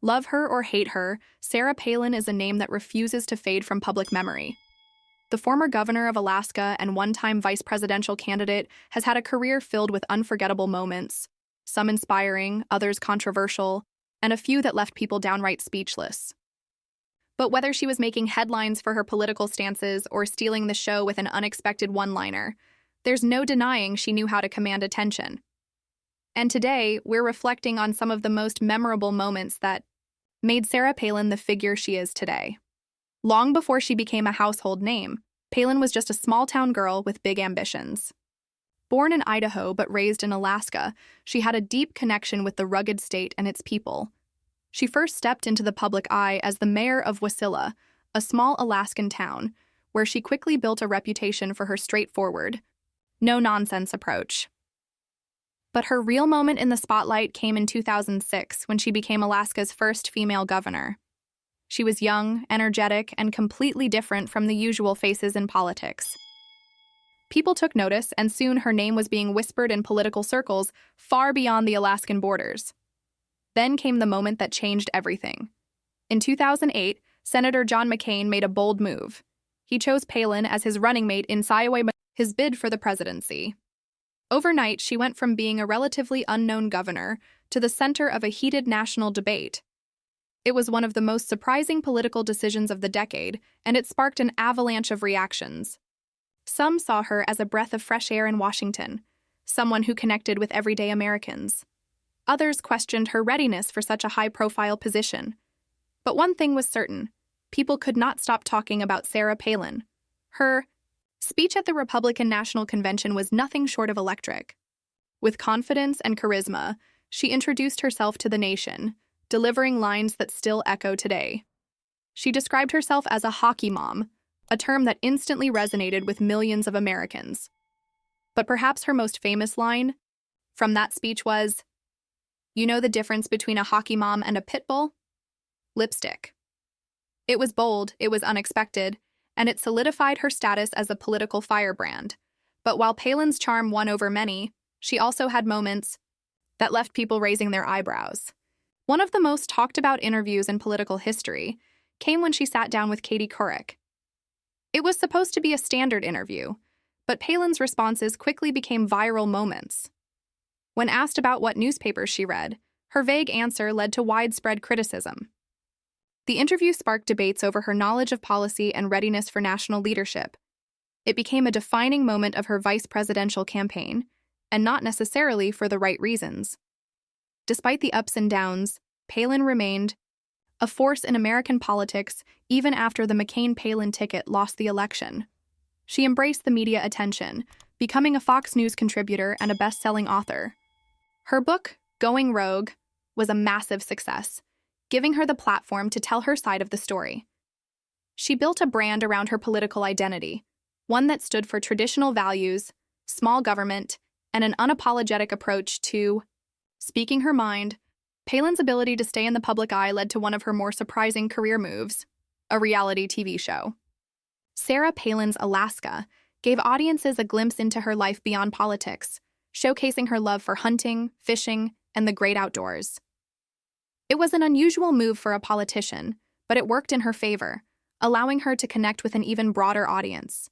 Love her or hate her, Sarah Palin is a name that refuses to fade from public memory. The former governor of Alaska and one-time vice presidential candidate has had a career filled with unforgettable moments, some inspiring, others controversial, and a few that left people downright speechless. But whether she was making headlines for her political stances or stealing the show with an unexpected one-liner, there's no denying she knew how to command attention. And today, we're reflecting on some of the most memorable moments that made Sarah Palin the figure she is today. Long before she became a household name, Palin was just a small-town girl with big ambitions. Born in Idaho but raised in Alaska, she had a deep connection with the rugged state and its people. She first stepped into the public eye as the mayor of Wasilla, a small Alaskan town, where she quickly built a reputation for her straightforward, no-nonsense approach. But her real moment in the spotlight came in 2006 when she became Alaska's first female governor. She was young, energetic, and completely different from the usual faces in politics. People took notice, and soon her name was being whispered in political circles far beyond the Alaskan borders. Then came the moment that changed everything. In 2008, Senator John McCain made a bold move. He chose Palin as his running mate in his bid for the presidency. Overnight, she went from being a relatively unknown governor to the center of a heated national debate. It was one of the most surprising political decisions of the decade, and it sparked an avalanche of reactions. Some saw her as a breath of fresh air in Washington, someone who connected with everyday Americans. Others questioned her readiness for such a high-profile position. But one thing was certain: people could not stop talking about Sarah Palin. Her speech at the Republican National Convention was nothing short of electric. With confidence and charisma, she introduced herself to the nation, delivering lines that still echo today. She described herself as a hockey mom, a term that instantly resonated with millions of Americans. But perhaps her most famous line from that speech was, "You know the difference between a hockey mom and a pit bull? Lipstick." It was bold, it was unexpected, and it solidified her status as a political firebrand. But while Palin's charm won over many, she also had moments that left people raising their eyebrows. One of the most talked about interviews in political history came when she sat down with Katie Couric. It was supposed to be a standard interview, but Palin's responses quickly became viral moments. When asked about what newspapers she read, her vague answer led to widespread criticism. The interview sparked debates over her knowledge of policy and readiness for national leadership. It became a defining moment of her vice presidential campaign, and not necessarily for the right reasons. Despite the ups and downs, Palin remained a force in American politics even after the McCain-Palin ticket lost the election. She embraced the media attention, becoming a Fox News contributor and a best-selling author. Her book, Going Rogue, was a massive success, giving her the platform to tell her side of the story. She built a brand around her political identity, one that stood for traditional values, small government, and an unapologetic approach to speaking her mind. Palin's ability to stay in the public eye led to one of her more surprising career moves, a reality TV show. Sarah Palin's Alaska gave audiences a glimpse into her life beyond politics, showcasing her love for hunting, fishing, and the great outdoors. It was an unusual move for a politician, but it worked in her favor, allowing her to connect with an even broader audience.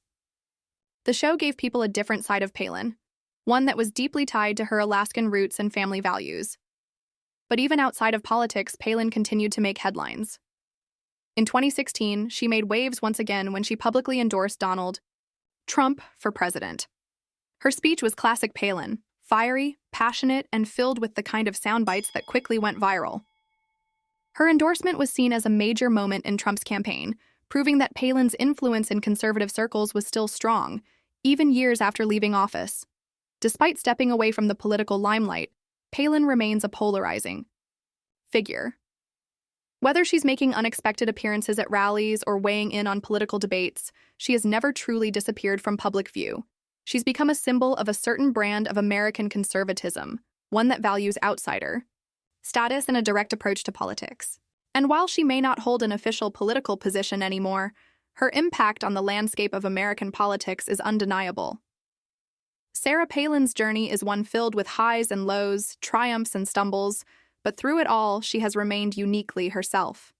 The show gave people a different side of Palin, one that was deeply tied to her Alaskan roots and family values. But even outside of politics, Palin continued to make headlines. In 2016, she made waves once again when she publicly endorsed Donald Trump for president. Her speech was classic Palin, fiery, passionate, and filled with the kind of sound bites that quickly went viral. Her endorsement was seen as a major moment in Trump's campaign, proving that Palin's influence in conservative circles was still strong, even years after leaving office. Despite stepping away from the political limelight, Palin remains a polarizing figure. Whether she's making unexpected appearances at rallies or weighing in on political debates, she has never truly disappeared from public view. She's become a symbol of a certain brand of American conservatism, one that values outsider status and a direct approach to politics. And while she may not hold an official political position anymore, her impact on the landscape of American politics is undeniable. Sarah Palin's journey is one filled with highs and lows, triumphs and stumbles, but through it all, she has remained uniquely herself.